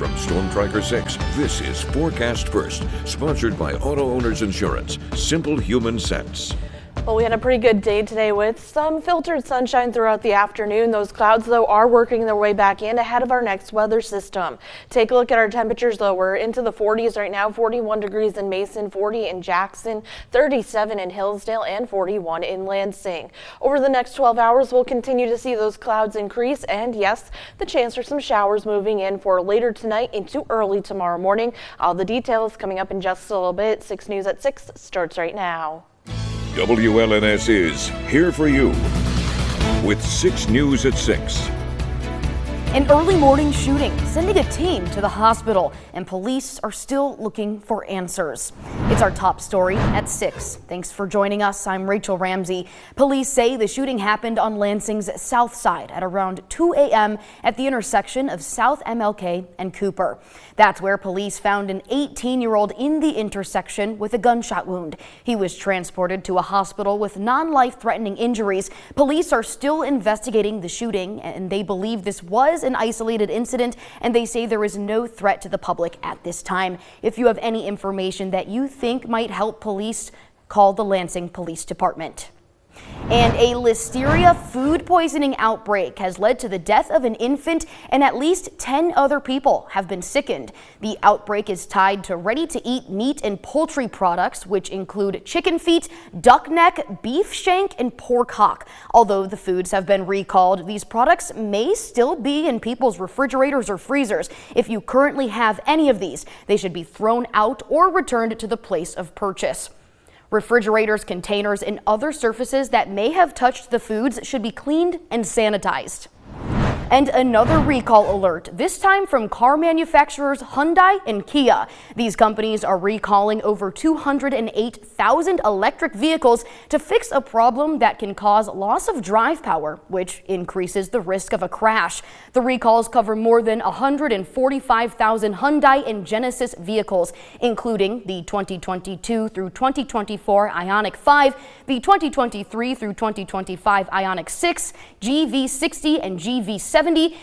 From Storm Tracker 6, this is Forecast First, sponsored by Auto Owners Insurance. Simple human sense. Well, we had a pretty good day today with some filtered sunshine throughout the afternoon. Those clouds, though, are working their way back in ahead of our next weather system. Take a look at our temperatures, though. We're into the 40s right now, 41 degrees in Mason, 40 in Jackson, 37 in Hillsdale, and 41 in Lansing. Over the next 12 hours, we'll continue to see those clouds increase, and yes, the chance for some showers moving in for later tonight into early tomorrow morning. All the details coming up in just a little bit. 6 News at 6 starts right now. WLNS is here for you with 6 News at 6. An early morning shooting sending a team to the hospital, and police are still looking for answers. It's our top story at 6. Thanks for joining us. I'm Rachel Ramsey. Police say the shooting happened on Lansing's south side at around 2 a.m. at the intersection of South MLK and Cooper. That's where police found an 18-year-old in the intersection with a gunshot wound. He was transported to a hospital with non-life-threatening injuries. Police are still investigating the shooting, and they believe this was an isolated incident, and they say there is no threat to the public at this time. If you have any information that you think might help police, call the Lansing Police Department. And a listeria food poisoning outbreak has led to the death of an infant, and at least 10 other people have been sickened. The outbreak is tied to ready-to-eat meat and poultry products, which include chicken feet, duck neck, beef shank, and pork hock. Although the foods have been recalled, these products may still be in people's refrigerators or freezers. If you currently have any of these, they should be thrown out or returned to the place of purchase. Refrigerators, containers, and other surfaces that may have touched the foods should be cleaned and sanitized. And another recall alert, this time from car manufacturers Hyundai and Kia. These companies are recalling over 208,000 electric vehicles to fix a problem that can cause loss of drive power, which increases the risk of a crash. The recalls cover more than 145,000 Hyundai and Genesis vehicles, including the 2022 through 2024 Ioniq 5, the 2023 through 2025 Ioniq 6, GV60 and GV70,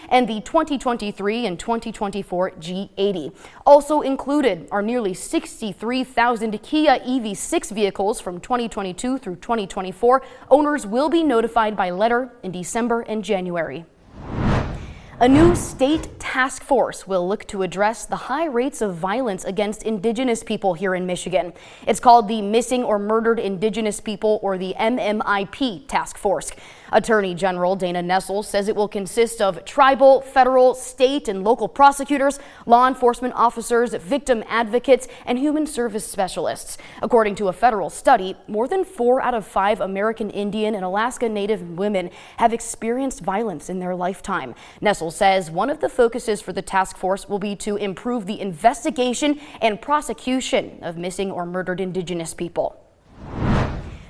and the 2023 and 2024 G80. Also included are nearly 63,000 Kia EV6 vehicles from 2022 through 2024. Owners will be notified by letter in December and January. A new state task force will look to address the high rates of violence against Indigenous people here in Michigan. It's called the Missing or Murdered Indigenous People, or the MMIP Task Force. Attorney General Dana Nessel says it will consist of tribal, federal, state, and local prosecutors, law enforcement officers, victim advocates, and human service specialists. According to a federal study, more than 4 out of 5 American Indian and Alaska Native women have experienced violence in their lifetime. Nessel says one of the focuses for the task force will be to improve the investigation and prosecution of missing or murdered Indigenous people.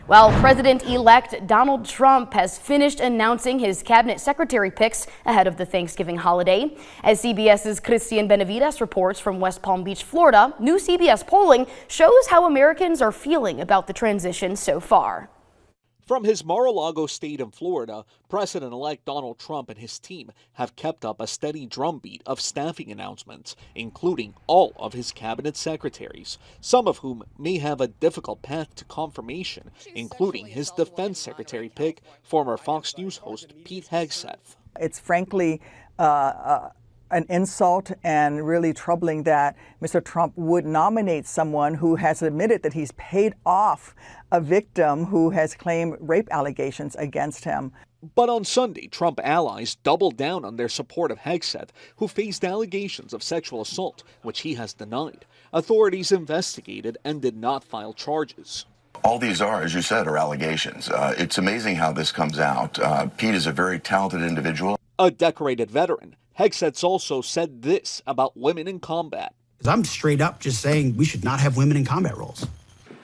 Well, President-elect Donald Trump has finished announcing his cabinet secretary picks ahead of the Thanksgiving holiday. As CBS's Christian Benavides reports from West Palm Beach, Florida, new CBS polling shows how Americans are feeling about the transition so far. From his Mar-a-Lago state in Florida, President-elect Donald Trump and his team have kept up a steady drumbeat of staffing announcements, including all of his cabinet secretaries, some of whom may have a difficult path to confirmation, including his defense secretary pick, former Fox News host Pete Hegseth. It's frankly an insult and really troubling that Mr. Trump would nominate someone who has admitted that he's paid off a victim who has claimed rape allegations against him. But on Sunday, Trump allies doubled down on their support of Hegseth, who faced allegations of sexual assault, which he has denied. Authorities investigated and did not file charges. All these are, as you said, are allegations. It's amazing how this comes out. Pete is a very talented individual. A decorated veteran, Hegseth's also said this about women in combat. I'm straight up just saying we should not have women in combat roles.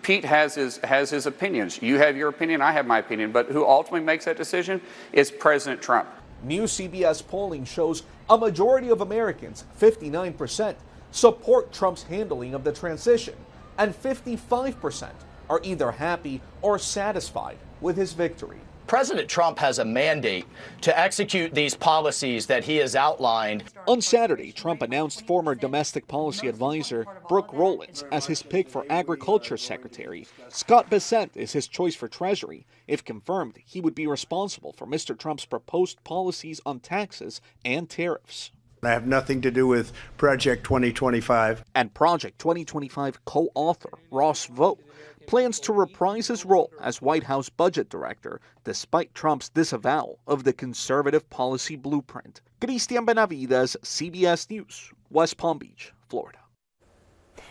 Pete has his opinions. You have your opinion, I have my opinion, but who ultimately makes that decision is President Trump. New CBS polling shows a majority of Americans, 59%, support Trump's handling of the transition, and 55% are either happy or satisfied with his victory. President Trump has a mandate to execute these policies that he has outlined. On Saturday, Trump announced former domestic policy advisor Brooke Rollins as his pick for Agriculture Secretary. Scott Bessent is his choice for Treasury. If confirmed, he would be responsible for Mr. Trump's proposed policies on taxes and tariffs. I have nothing to do with Project 2025. And Project 2025 co-author Ross Vogt plans to reprise his role as White House budget director, despite Trump's disavowal of the conservative policy blueprint. Cristian Benavides, CBS News, West Palm Beach, Florida.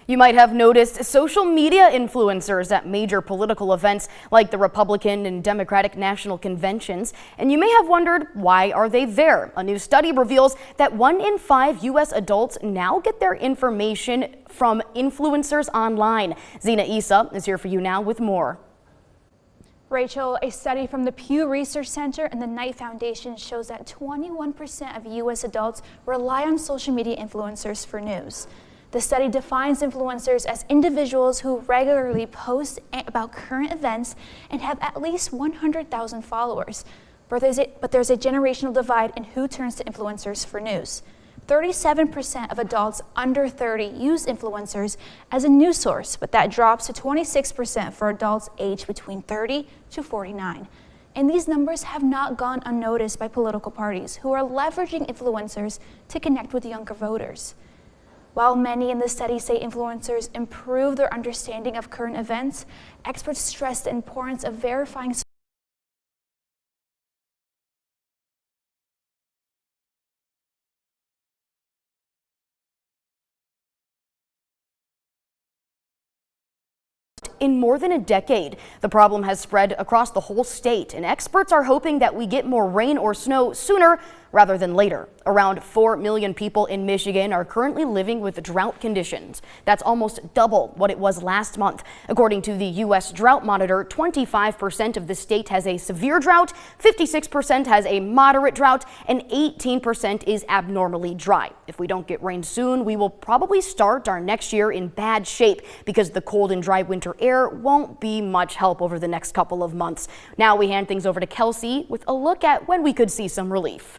You might have noticed social media influencers at major political events like the Republican and Democratic national conventions, and you may have wondered, why are they there? A new study reveals that 1 in 5 U.S. adults now get their information from influencers online. Zena Issa is here for you now with more. Rachel, a study from the Pew Research Center and the Knight Foundation shows that 21% of U.S. adults rely on social media influencers for news. The study defines influencers as individuals who regularly post about current events and have at least 100,000 followers. But there's a generational divide in who turns to influencers for news. 37% of adults under 30 use influencers as a news source, but that drops to 26% for adults aged between 30 to 49. And these numbers have not gone unnoticed by political parties who are leveraging influencers to connect with younger voters. While many in the study say influencers improve their understanding of current events, experts stress the importance of verifying in more than a decade. The problem has spread across the whole state, and experts are hoping that we get more rain or snow sooner rather than later. Around 4 million people in Michigan are currently living with drought conditions. That's almost double what it was last month. According to the U.S. Drought Monitor, 25% of the state has a severe drought, 56% has a moderate drought, and 18% is abnormally dry. If we don't get rain soon, we will probably start our next year in bad shape because the cold and dry winter air won't be much help over the next couple of months. Now we hand things over to Kelsey with a look at when we could see some relief.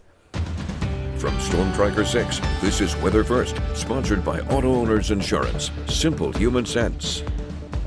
From Storm Tracker 6, this is Weather First, sponsored by Auto Owners Insurance. Simple human sense.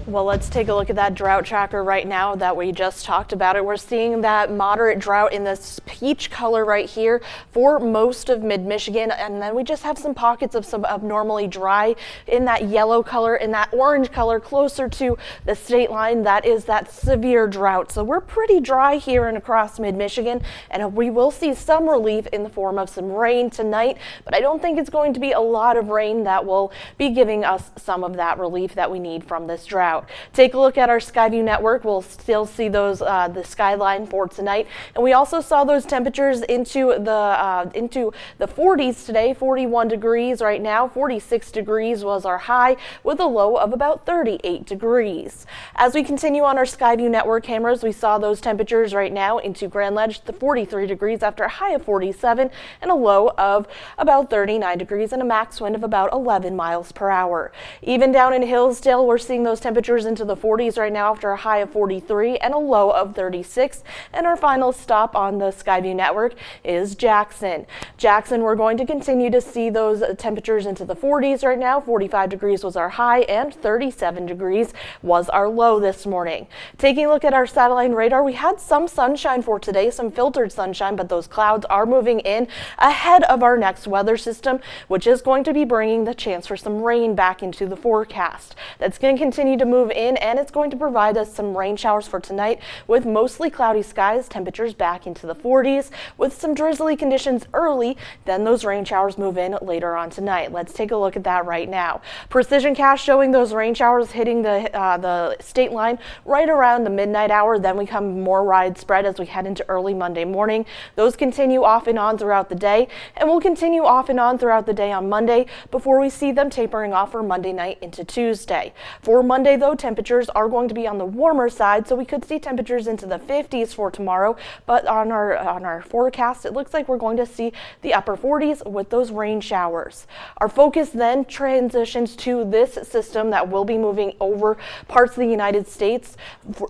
Well, let's take a look at that drought tracker right now that we just talked about it. We're seeing that moderate drought in this peach color right here for most of mid-Michigan, and then we just have some pockets of some abnormally dry in that yellow color, in that orange color closer to the state line. That is that severe drought. So we're pretty dry here and across mid-Michigan, and we will see some relief in the form of some rain tonight, but I don't think it's going to be a lot of rain that will be giving us some of that relief that we need from this drought. Take a look at our Skyview network. We'll still see those the skyline for tonight, and we also saw those temperatures into the 40s today. 41 degrees right now. 46 degrees was our high, with a low of about 38 degrees. As we continue on our Skyview network cameras, we saw those temperatures right now into Grand Ledge, the 43 degrees after a high of 47 and a low of about 39 degrees and a max wind of about 11 miles per hour. Even down in Hillsdale, we're seeing those temperatures into the 40s right now after a high of 43 and a low of 36. And our final stop on the Skyview network is Jackson. Jackson, we're going to continue to see those temperatures into the 40s right now. 45 degrees was our high and 37 degrees was our low this morning. Taking a look at our satellite radar, we had some sunshine for today, some filtered sunshine, but those clouds are moving in ahead of our next weather system, which is going to be bringing the chance for some rain back into the forecast. That's going to continue to move in, and it's going to provide us some rain showers for tonight with mostly cloudy skies, temperatures back into the 40s with some drizzly conditions early. Then those rain showers move in later on tonight. Let's take a look at that right now. Precision Cast showing those rain showers hitting the state line right around the midnight hour. Then we come more widespread as we head into early Monday morning. Those continue off and on throughout the day, and will continue off and on throughout the day on Monday before we see them tapering off for Monday night into Tuesday. For Monday, though, though, temperatures are going to be on the warmer side, so we could see temperatures into the 50s for tomorrow, but on our forecast, it looks like we're going to see the upper 40s with those rain showers. Our focus then transitions to this system that will be moving over parts of the United States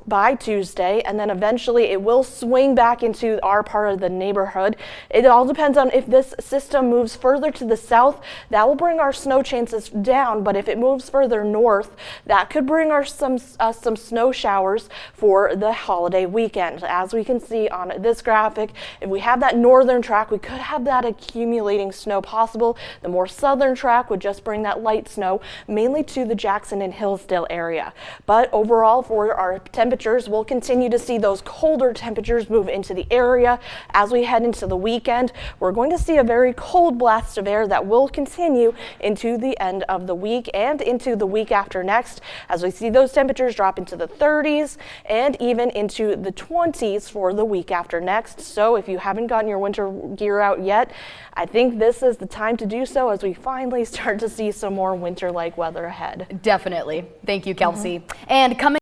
by Tuesday, and then eventually it will swing back into our part of the neighborhood. It all depends on if this system moves further to the south. That will bring our snow chances down, but if it moves further north, that could bring us some snow showers for the holiday weekend. As we can see on this graphic, if we have that northern track, we could have that accumulating snow possible. The more southern track would just bring that light snow, mainly to the Jackson and Hillsdale area. But overall, for our temperatures, we'll continue to see those colder temperatures move into the area. As we head into the weekend, we're going to see a very cold blast of air that will continue into the end of the week and into the week after next, as we see those temperatures drop into the 30s and even into the 20s for the week after next. So if you haven't gotten your winter gear out yet, I think this is the time to do so as we finally start to see some more winter-like weather ahead. Definitely. Thank you, Kelsey. And coming